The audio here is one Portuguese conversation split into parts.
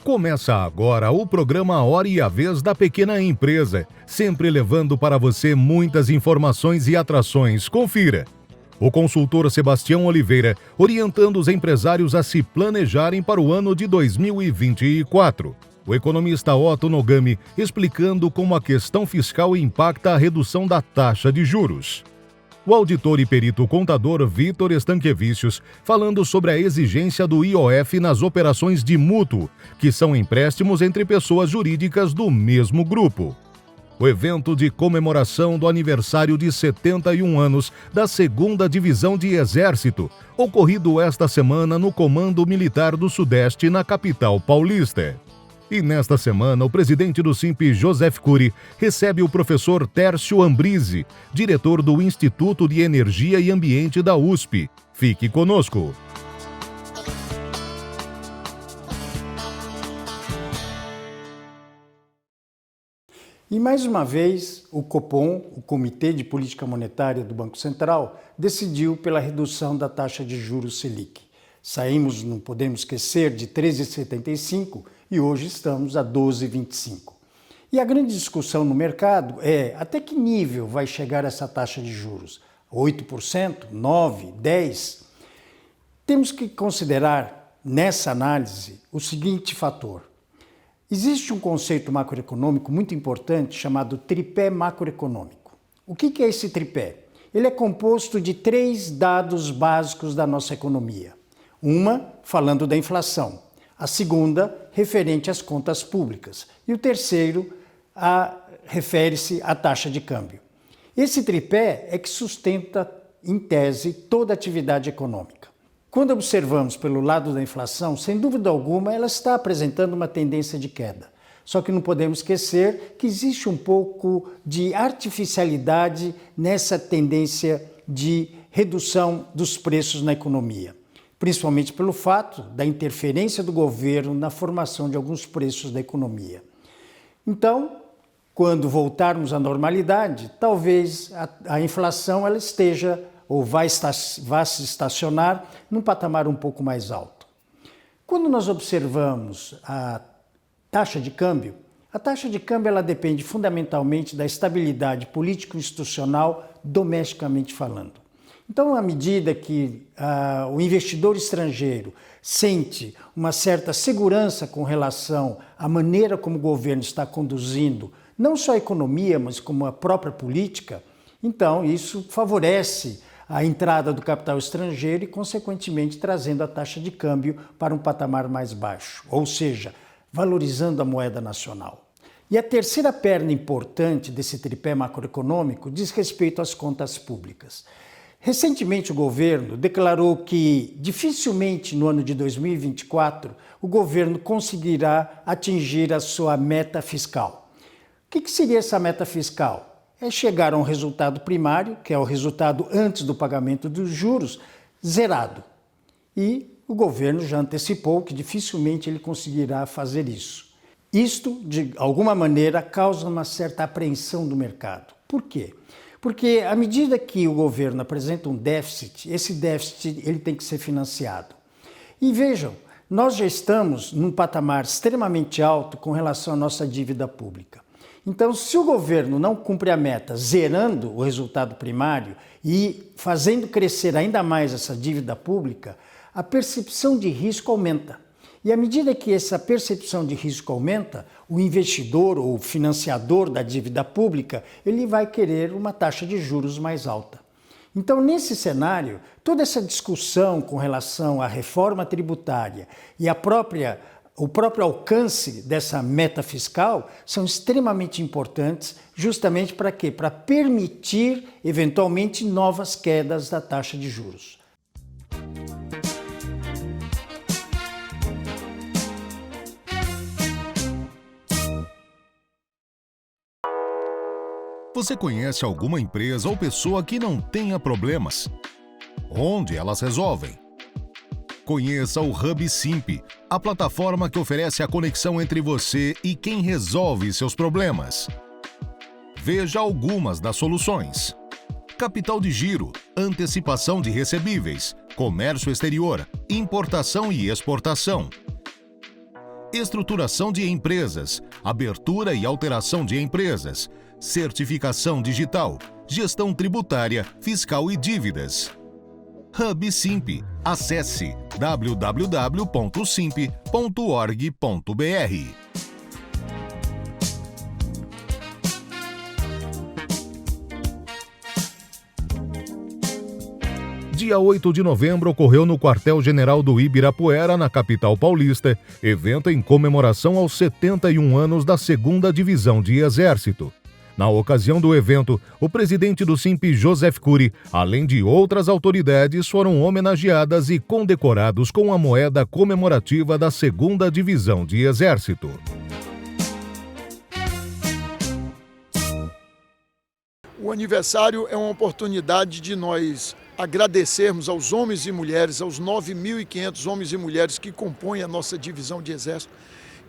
Começa agora o programa Hora e a Vez da Pequena Empresa, sempre levando para você muitas informações e atrações. Confira. O consultor Sebastião Oliveira orientando os empresários a se planejarem para o ano de 2024. O economista Otto Nogami explicando como a questão fiscal impacta a redução da taxa de juros. O auditor e perito contador Vitor Stanquevicius falando sobre a exigência do IOF nas operações de mútuo, que são empréstimos entre pessoas jurídicas do mesmo grupo. O evento de comemoração do aniversário de 71 anos da 2ª Divisão de Exército, ocorrido esta semana no Comando Militar do Sudeste, na capital paulista. E nesta semana, o presidente do SINP, Joseph Cury, recebe o professor Tércio Ambrise, diretor do Instituto de Energia e Ambiente da USP. Fique conosco. E mais uma vez, o Copom, o Comitê de Política Monetária do Banco Central, decidiu pela redução da taxa de juros Selic. Saímos, não podemos esquecer, de 13,75 e hoje estamos a 12,25. E a grande discussão no mercado é até que nível vai chegar essa taxa de juros? 8%? 9%? 10%? Temos que considerar nessa análise o seguinte fator. Existe um conceito macroeconômico muito importante chamado tripé macroeconômico. O que é esse tripé? Ele é composto de 3 dados básicos da nossa economia. Uma, falando da inflação. A segunda, referente às contas públicas. E o terceiro, refere-se à taxa de câmbio. Esse tripé é que sustenta, em tese, toda a atividade econômica. Quando observamos pelo lado da inflação, sem dúvida alguma, ela está apresentando uma tendência de queda. Só que não podemos esquecer que existe um pouco de artificialidade nessa tendência de redução dos preços na economia, principalmente pelo fato da interferência do governo na formação de alguns preços da economia. Então, quando voltarmos à normalidade, talvez a inflação ela esteja ou vá se estacionar num patamar um pouco mais alto. Quando nós observamos a taxa de câmbio ela depende fundamentalmente da estabilidade político-institucional domesticamente falando. Então, à medida que o investidor estrangeiro sente uma certa segurança com relação à maneira como o governo está conduzindo não só a economia, mas como a própria política, então isso favorece a entrada do capital estrangeiro e, consequentemente, trazendo a taxa de câmbio para um patamar mais baixo, ou seja, valorizando a moeda nacional. E a terceira perna importante desse tripé macroeconômico diz respeito às contas públicas. Recentemente, o governo declarou que dificilmente no ano de 2024 o governo conseguirá atingir a sua meta fiscal. O que seria essa meta fiscal? É chegar a um resultado primário, que é o resultado antes do pagamento dos juros, zerado. E o governo já antecipou que dificilmente ele conseguirá fazer isso. Isto, de alguma maneira, causa uma certa apreensão do mercado. Por quê? Porque à medida que o governo apresenta um déficit, esse déficit ele tem que ser financiado. E vejam, nós já estamos num patamar extremamente alto com relação à nossa dívida pública. Então, se o governo não cumpre a meta, zerando o resultado primário e fazendo crescer ainda mais essa dívida pública, a percepção de risco aumenta. E à medida que essa percepção de risco aumenta, o investidor ou financiador da dívida pública, ele vai querer uma taxa de juros mais alta. Então, nesse cenário, toda essa discussão com relação à reforma tributária e o próprio alcance dessa meta fiscal são extremamente importantes, justamente para quê? Para permitir, eventualmente, novas quedas da taxa de juros. Você conhece alguma empresa ou pessoa que não tenha problemas? Onde elas resolvem? Conheça o Hub Simp, a plataforma que oferece a conexão entre você e quem resolve seus problemas. Veja algumas das soluções: capital de giro, antecipação de recebíveis, comércio exterior, importação e exportação. estruturação de empresas, abertura e alteração de empresas, certificação digital, gestão tributária, fiscal e dívidas. Hub Simp. Acesse www.simp.org.br. Dia 8 de novembro ocorreu no quartel-general do Ibirapuera, na capital paulista, evento em comemoração aos 71 anos da 2ª Divisão de Exército. Na ocasião do evento, o presidente do Simp, Joseph Cury, além de outras autoridades, foram homenageadas e condecorados com a moeda comemorativa da 2ª Divisão de Exército. O aniversário é uma oportunidade de nós agradecermos aos homens e mulheres, aos 9.500 homens e mulheres que compõem a nossa divisão de exército,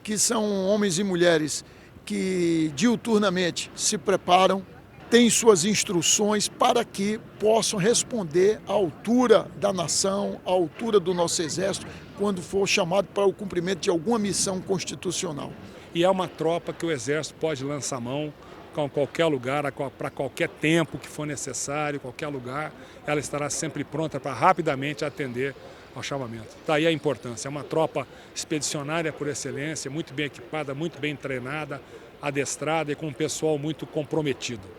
que são homens e mulheres que diuturnamente se preparam, têm suas instruções para que possam responder à altura da nação, à altura do nosso exército, quando for chamado para o cumprimento de alguma missão constitucional. E é uma tropa que o exército pode lançar mão a qualquer lugar, para qualquer tempo que for necessário, qualquer lugar, ela estará sempre pronta para rapidamente atender ao chamamento. Daí a importância, é uma tropa expedicionária por excelência, muito bem equipada, muito bem treinada, adestrada e com um pessoal muito comprometido.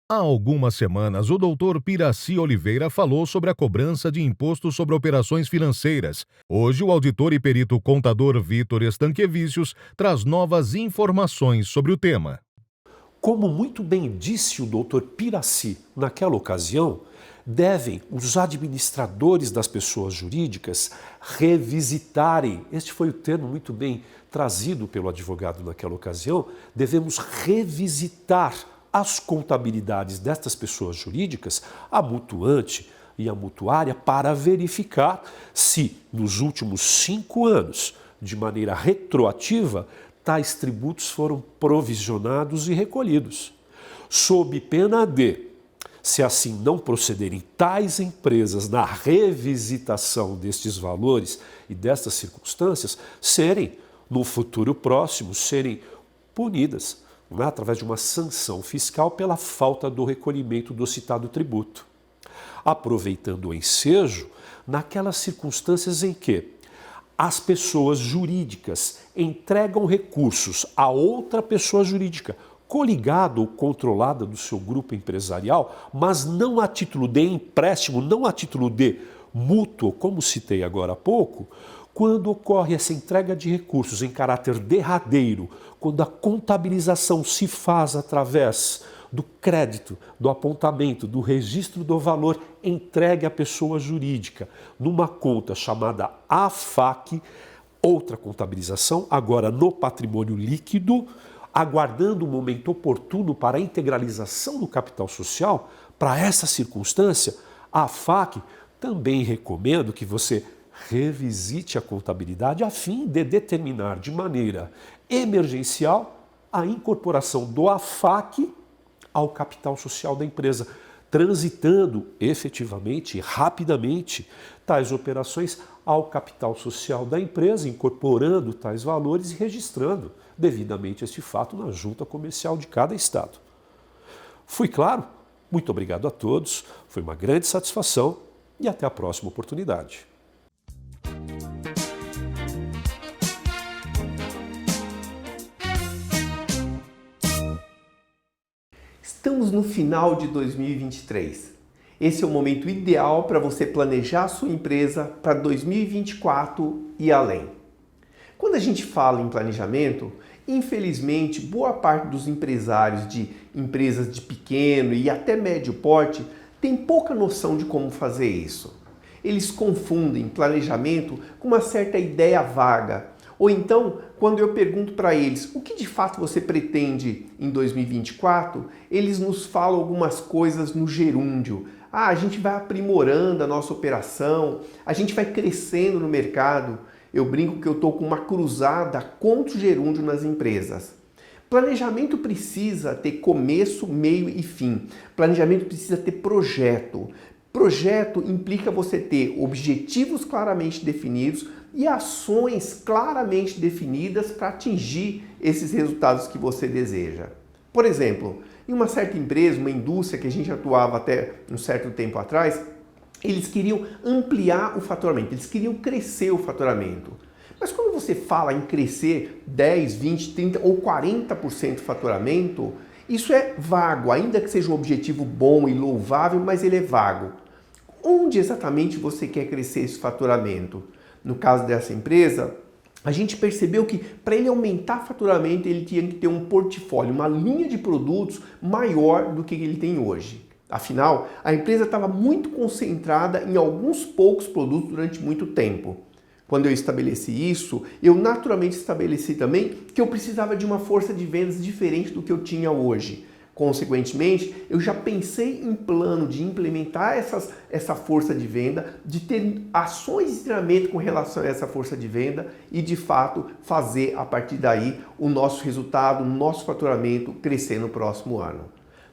Há algumas semanas, o Dr. Piraci Oliveira falou sobre a cobrança de imposto sobre operações financeiras. Hoje, o auditor e perito contador Vitor Stanquevicius traz novas informações sobre o tema. Como muito bem disse o Dr. Piraci naquela ocasião, devem os administradores das pessoas jurídicas revisitarem, este foi o termo muito bem trazido pelo advogado naquela ocasião, devemos revisitar as contabilidades destas pessoas jurídicas, a mutuante e a mutuária, para verificar se nos últimos 5 anos, de maneira retroativa, tais tributos foram provisionados e recolhidos. Sob pena de, se assim não procederem tais empresas na revisitação destes valores e destas circunstâncias, serem, no futuro próximo, serem punidas através de uma sanção fiscal pela falta do recolhimento do citado tributo. Aproveitando o ensejo, naquelas circunstâncias em que as pessoas jurídicas entregam recursos a outra pessoa jurídica, coligada ou controlada do seu grupo empresarial, mas não a título de empréstimo, não a título de mútuo, como citei agora há pouco, quando ocorre essa entrega de recursos em caráter derradeiro, quando a contabilização se faz através do crédito, do apontamento, do registro do valor entregue à pessoa jurídica, numa conta chamada AFAC, outra contabilização, agora no patrimônio líquido, aguardando o momento oportuno para a integralização do capital social, para essa circunstância, a AFAC também recomendo que você revisite a contabilidade a fim de determinar de maneira emergencial a incorporação do AFAC ao capital social da empresa, transitando efetivamente e rapidamente tais operações ao capital social da empresa, incorporando tais valores e registrando devidamente este fato na junta comercial de cada estado. Fui claro? Muito obrigado a todos, foi uma grande satisfação e até a próxima oportunidade. Estamos no final de 2023. Esse é o momento ideal para você planejar a sua empresa para 2024 e além. Quando a gente fala em planejamento, infelizmente, boa parte dos empresários de empresas de pequeno e até médio porte tem pouca noção de como fazer isso. Eles confundem planejamento com uma certa ideia vaga. Ou então, quando eu pergunto para eles o que de fato você pretende em 2024, eles nos falam algumas coisas no gerúndio. A gente vai aprimorando a nossa operação, a gente vai crescendo no mercado. Eu brinco que eu estou com uma cruzada contra o gerúndio nas empresas. Planejamento precisa ter começo, meio e fim. Planejamento precisa ter projeto. Projeto implica você ter objetivos claramente definidos e ações claramente definidas para atingir esses resultados que você deseja. Por exemplo, em uma certa empresa, uma indústria que a gente atuava até um certo tempo atrás, eles queriam ampliar o faturamento, eles queriam crescer o faturamento. Mas quando você fala em crescer 10, 20, 30 ou 40% do faturamento, isso é vago, ainda que seja um objetivo bom e louvável, mas ele é vago. Onde exatamente você quer crescer esse faturamento? No caso dessa empresa, a gente percebeu que para ele aumentar o faturamento, ele tinha que ter um portfólio, uma linha de produtos maior do que ele tem hoje. Afinal, a empresa estava muito concentrada em alguns poucos produtos durante muito tempo. Quando eu estabeleci isso, eu naturalmente estabeleci também que eu precisava de uma força de vendas diferente do que eu tinha hoje. Consequentemente, eu já pensei em plano de implementar essa força de venda, de ter ações de treinamento com relação a essa força de venda e, de fato, fazer a partir daí o nosso resultado, o nosso faturamento crescer no próximo ano.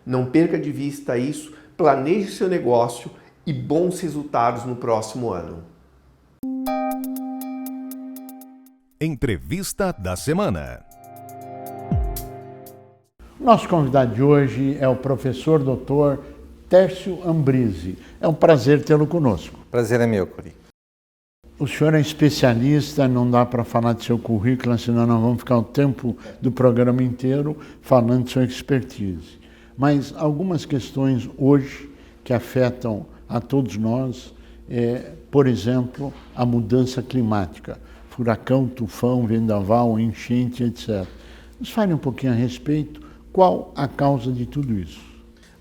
Não perca de vista isso, planeje seu negócio e bons resultados no próximo ano. Entrevista da semana. Nosso convidado de hoje é o professor Dr. Tércio Ambrizzi. É um prazer tê-lo conosco. Prazer é meu, Curi. O senhor é especialista, não dá para falar de seu currículo, senão nós vamos ficar o tempo do programa inteiro falando de sua expertise. Mas algumas questões hoje que afetam a todos nós, por exemplo, a mudança climática. Furacão, tufão, vendaval, enchente, etc. Nos fale um pouquinho a respeito. Qual a causa de tudo isso?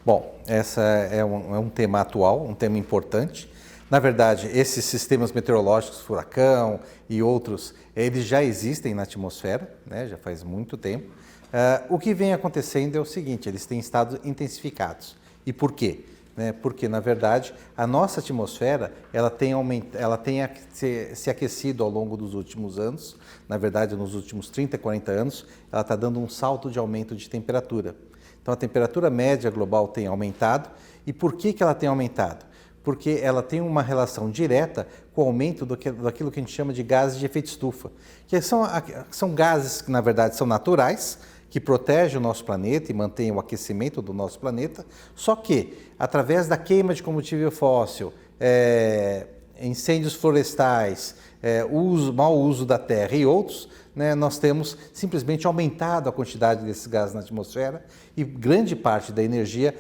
Bom, essa é um tema atual, um tema importante. Na verdade, esses sistemas meteorológicos, furacão e outros, eles já existem na atmosfera, né, já faz muito tempo. O que vem acontecendo é o seguinte, eles têm estado intensificados. E por quê? Porque, na verdade, a nossa atmosfera ela tem se aquecido ao longo dos últimos anos. Na verdade, nos últimos 30, 40 anos, ela está dando um salto de aumento de temperatura. Então, a temperatura média global tem aumentado. E por que ela tem aumentado? Porque ela tem uma relação direta com o aumento daquilo que a gente chama de gases de efeito estufa, que são gases que, na verdade, são naturais, que protege o nosso planeta e mantém o aquecimento do nosso planeta, só que, através da queima de combustível fóssil, incêndios florestais, mau uso da terra e outros, né, nós temos simplesmente aumentado a quantidade desses gases na atmosfera e grande parte da energia,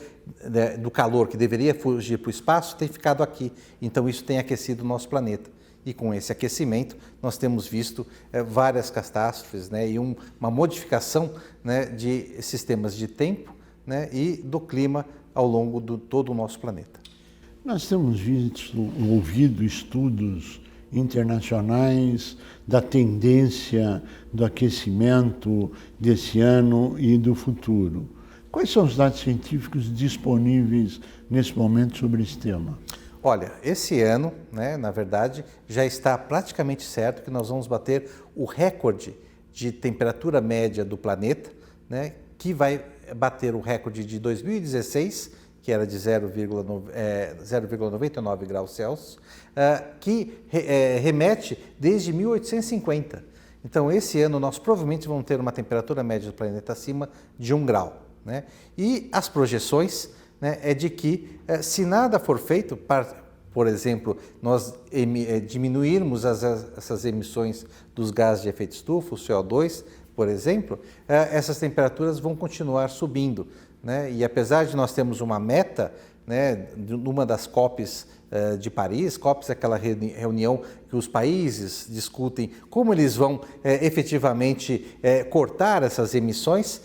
do calor que deveria fugir para o espaço, tem ficado aqui. Então isso tem aquecido o nosso planeta. E com esse aquecimento, nós temos visto várias catástrofes, né, e uma modificação, né, de sistemas de tempo, né, e do clima ao longo de todo o nosso planeta. Nós temos ouvido estudos internacionais da tendência do aquecimento desse ano e do futuro. Quais são os dados científicos disponíveis nesse momento sobre esse tema? Olha, esse ano, né, na verdade, já está praticamente certo que nós vamos bater o recorde de temperatura média do planeta, né, que vai bater o recorde de 2016, que era de 0,99 graus Celsius, que remete desde 1850. Então, esse ano, nós provavelmente vamos ter uma temperatura média do planeta acima de 1 grau. Né? E as projeções, né, é de que, se nada for feito, por exemplo, nós diminuirmos essas emissões dos gases de efeito estufa, o CO2, por exemplo, essas temperaturas vão continuar subindo. Né? E apesar de nós termos uma meta, né, numa das COPs de Paris, COPs é aquela reunião que os países discutem como eles vão efetivamente cortar essas emissões,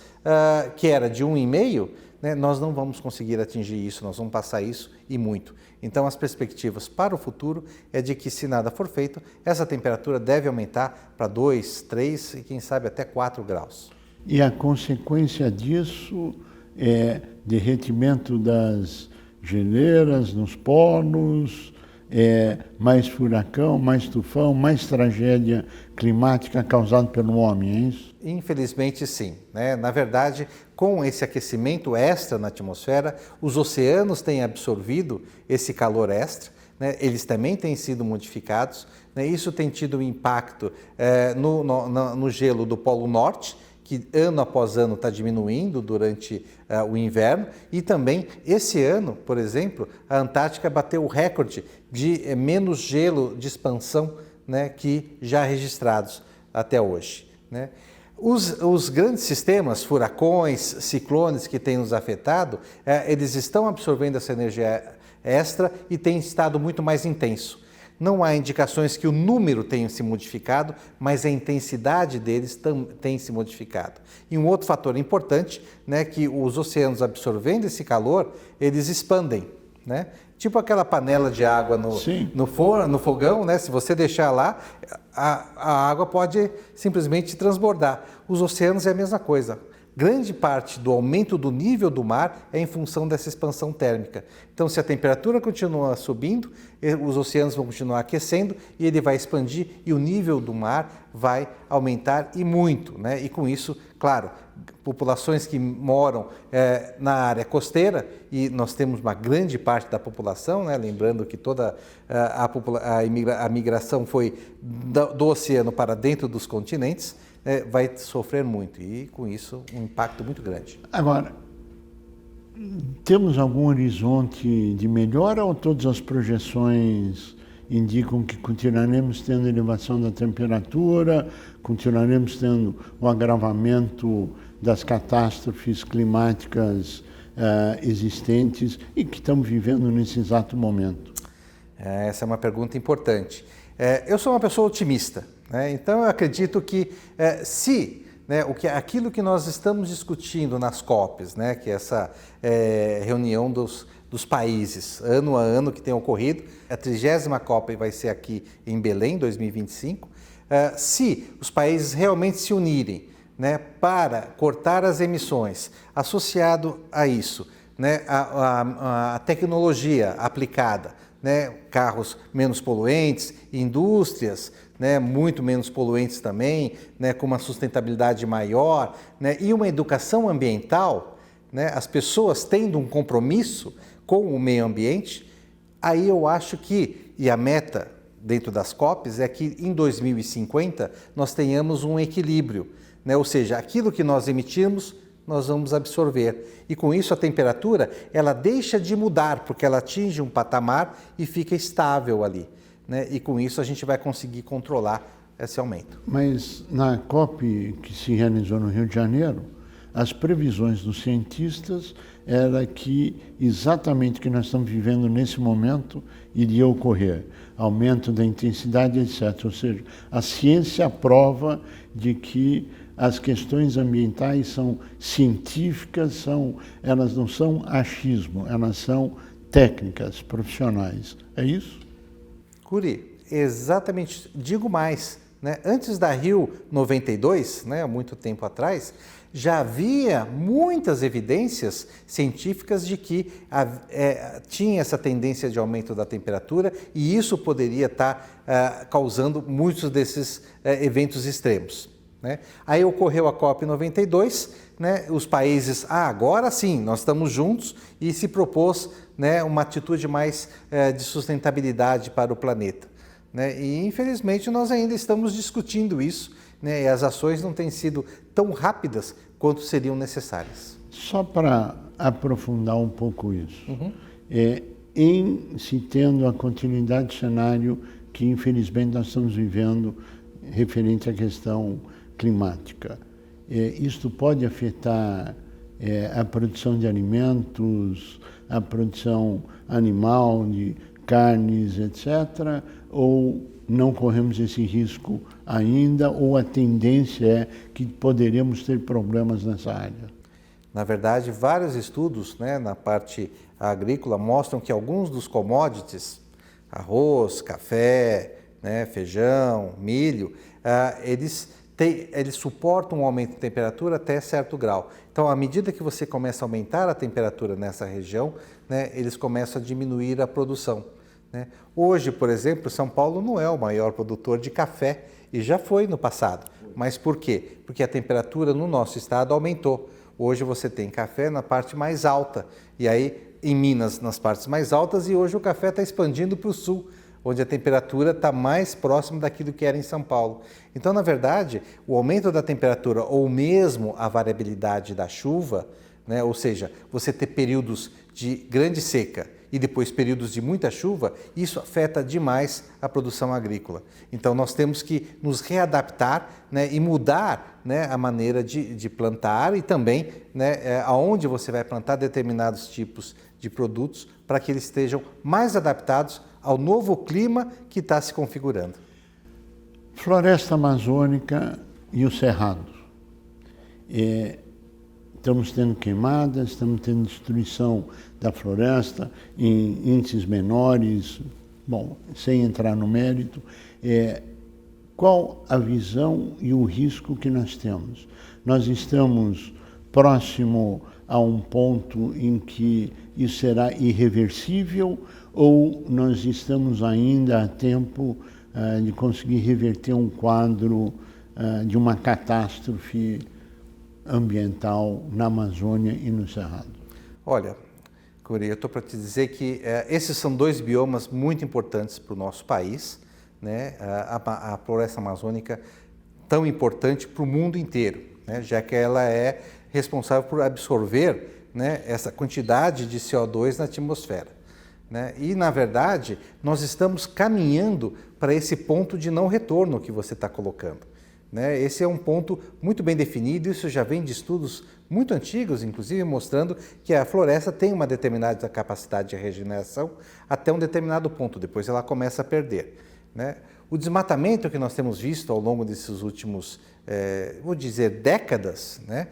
que era de 1,5, né, nós não vamos conseguir atingir isso, nós vamos passar isso e muito. Então as perspectivas para o futuro é de que, se nada for feito, essa temperatura deve aumentar para 2, 3 e quem sabe até 4 graus. E a consequência disso é derretimento das geleiras nos polos, mais furacão, mais tufão, mais tragédia climática causada pelo homem, é isso? Infelizmente, sim, né? Na verdade, com esse aquecimento extra na atmosfera, os oceanos têm absorvido esse calor extra, né? Eles também têm sido modificados, né? Isso tem tido um impacto no gelo do Polo Norte, que ano após ano está diminuindo durante o inverno, e também esse ano, por exemplo, a Antártica bateu o recorde de menos gelo de expansão, né, que já registrados até hoje, né? Os grandes sistemas, furacões, ciclones que têm nos afetado, eles estão absorvendo essa energia extra e tem estado muito mais intenso. Não há indicações que o número tenha se modificado, mas a intensidade deles tem se modificado. E um outro fator importante, né, que os oceanos absorvendo esse calor, eles expandem, né? Tipo aquela panela de água no fogão, né? Se você deixar lá, a água pode simplesmente transbordar. Os oceanos é a mesma coisa. Grande parte do aumento do nível do mar é em função dessa expansão térmica. Então, se a temperatura continua subindo, os oceanos vão continuar aquecendo e ele vai expandir e o nível do mar vai aumentar e muito, né? E com isso, claro, populações que moram na área costeira, e nós temos uma grande parte da população, né? Lembrando que toda a migração foi do oceano para dentro dos continentes, vai sofrer muito e, com isso, um impacto muito grande. Agora, temos algum horizonte de melhora ou todas as projeções indicam que continuaremos tendo elevação da temperatura, continuaremos tendo o agravamento das catástrofes climáticas existentes e que estamos vivendo nesse exato momento? Essa é uma pergunta importante. Eu sou uma pessoa otimista, né? Então eu acredito que aquilo que nós estamos discutindo nas COPs, né, que é essa reunião dos países, ano a ano que tem ocorrido, a 30ª COP vai ser aqui em Belém, 2025, se os países realmente se unirem, né, para cortar as emissões, associado a isso, né, a tecnologia aplicada, né, carros menos poluentes, indústrias, né, muito menos poluentes também, né, com uma sustentabilidade maior, né, e uma educação ambiental, né, as pessoas tendo um compromisso com o meio ambiente, aí eu acho que, e a meta dentro das COPs é que em 2050 nós tenhamos um equilíbrio, né, ou seja, aquilo que nós emitirmos, nós vamos absorver. E com isso a temperatura, ela deixa de mudar, porque ela atinge um patamar e fica estável ali, né? E com isso a gente vai conseguir controlar esse aumento. Mas na COP que se realizou no Rio de Janeiro, as previsões dos cientistas era que exatamente o que nós estamos vivendo nesse momento iria ocorrer. Aumento da intensidade, etc. Ou seja, a ciência prova de que as questões ambientais são científicas, elas não são achismo, elas são técnicas, profissionais. É isso? Curi, exatamente. Digo mais, né? Antes da Rio 92, né, há muito tempo atrás, já havia muitas evidências científicas de que tinha essa tendência de aumento da temperatura e isso poderia estar causando muitos desses eventos extremos, né? Aí ocorreu a COP92, né? Os países, agora sim, nós estamos juntos e se propôs, né, uma atitude mais de sustentabilidade para o planeta, né? E infelizmente nós ainda estamos discutindo isso, né? E as ações não têm sido tão rápidas quanto seriam necessárias. Só para aprofundar um pouco isso, em se tendo a continuidade do cenário que infelizmente nós estamos vivendo referente à questão climática, isto pode afetar a produção de alimentos, a produção animal, de carnes, etc., ou não corremos esse risco ainda, ou a tendência é que poderemos ter problemas nessa área? Na verdade, vários estudos, né, na parte agrícola mostram que alguns dos commodities, arroz, café, né, feijão, milho, eles suportam um aumento de temperatura até certo grau. Então, à medida que você começa a aumentar a temperatura nessa região, né, eles começam a diminuir a produção. né? Hoje, por exemplo, São Paulo não é o maior produtor de café e já foi no passado. Mas por quê? Porque a temperatura no nosso estado aumentou. Hoje você tem café na parte mais alta e aí em Minas nas partes mais altas, e hoje o café está expandindo para o sul, onde a temperatura está mais próxima daquilo que era em São Paulo. Então, na verdade, o aumento da temperatura ou mesmo a variabilidade da chuva, né, ou seja, você ter períodos de grande seca e depois períodos de muita chuva, isso afeta demais a produção agrícola. Então, nós temos que nos readaptar, né, e mudar, né, a maneira de plantar e também, né, aonde você vai plantar determinados tipos de produtos para que eles estejam mais adaptados ao novo clima que está se configurando. Floresta amazônica e os cerrados. Estamos tendo queimadas, estamos tendo destruição da floresta em índices menores, bom, sem entrar no mérito. Qual a visão e o risco que nós temos? Nós estamos próximo a um ponto em que isso será irreversível ou nós estamos ainda a tempo de conseguir reverter um quadro de uma catástrofe ambiental na Amazônia e no Cerrado? Olha, Curi, eu estou para te dizer que esses são dois biomas muito importantes para o nosso país, né? A floresta amazônica tão importante para o mundo inteiro, né? Já que ela é responsável por absorver, né, essa quantidade de CO2 na atmosfera, né? E, na verdade, nós estamos caminhando para esse ponto de não retorno que você está colocando, né? Esse é um ponto muito bem definido, isso já vem de estudos muito antigos, inclusive mostrando que a floresta tem uma determinada capacidade de regeneração até um determinado ponto, depois ela começa a perder, né? O desmatamento que nós temos visto ao longo desses últimos, vou dizer, décadas, né?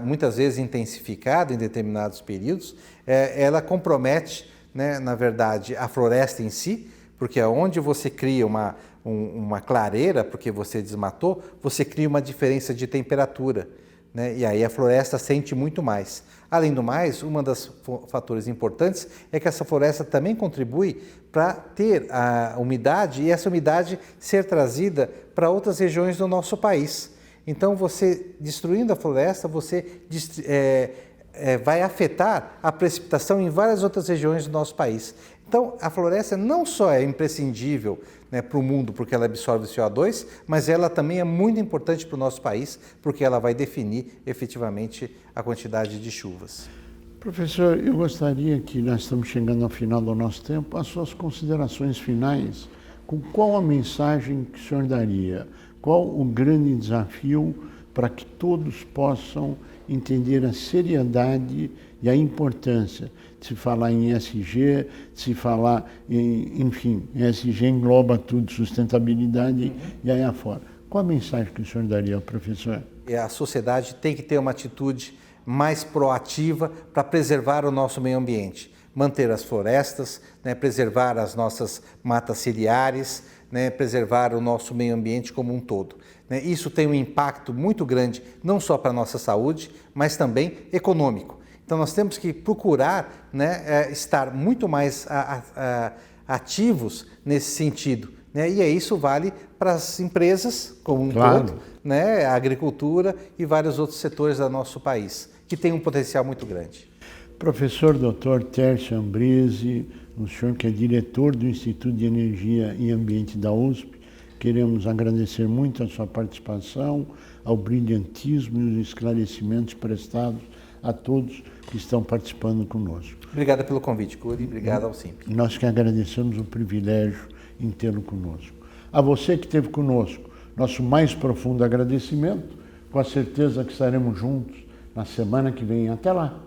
Muitas vezes intensificado em determinados períodos, ela compromete, né, na verdade, a floresta em si, porque onde você cria uma clareira, porque você desmatou, você cria uma diferença de temperatura, né? E aí a floresta sente muito mais. Além do mais, um dos fatores importantes é que essa floresta também contribui para ter a umidade e essa umidade ser trazida para outras regiões do nosso país. Então, você destruindo a floresta, você vai afetar a precipitação em várias outras regiões do nosso país. Então, a floresta não só é imprescindível, né, para o mundo porque ela absorve o CO2, mas ela também é muito importante para o nosso país porque ela vai definir efetivamente a quantidade de chuvas. Professor, eu gostaria que nós estamos chegando ao final do nosso tempo, as suas considerações finais, com qual a mensagem que o senhor daria? Qual o grande desafio para que todos possam entender a seriedade e a importância de se falar em ESG, de se falar em, enfim, ESG engloba tudo, sustentabilidade e aí afora. Qual a mensagem que o senhor daria ao professor? A sociedade tem que ter uma atitude mais proativa para preservar o nosso meio ambiente, manter as florestas, né, preservar as nossas matas ciliares, né, preservar o nosso meio ambiente como um todo. Né? Isso tem um impacto muito grande, não só para a nossa saúde, mas também econômico. Então nós temos que procurar, né, estar muito mais ativos nesse sentido, né? E isso vale para as empresas como um todo, né, a agricultura e vários outros setores do nosso país, que tem um potencial muito grande. Professor Dr. Tércio Ambrise, o senhor que é diretor do Instituto de Energia e Ambiente da USP, queremos agradecer muito a sua participação, ao brilhantismo e os esclarecimentos prestados a todos que estão participando conosco. Obrigado pelo convite, Curi. Obrigado ao SIMP. Nós que agradecemos o privilégio em tê-lo conosco. A você que esteve conosco, nosso mais profundo agradecimento, com a certeza que estaremos juntos na semana que vem. Até lá!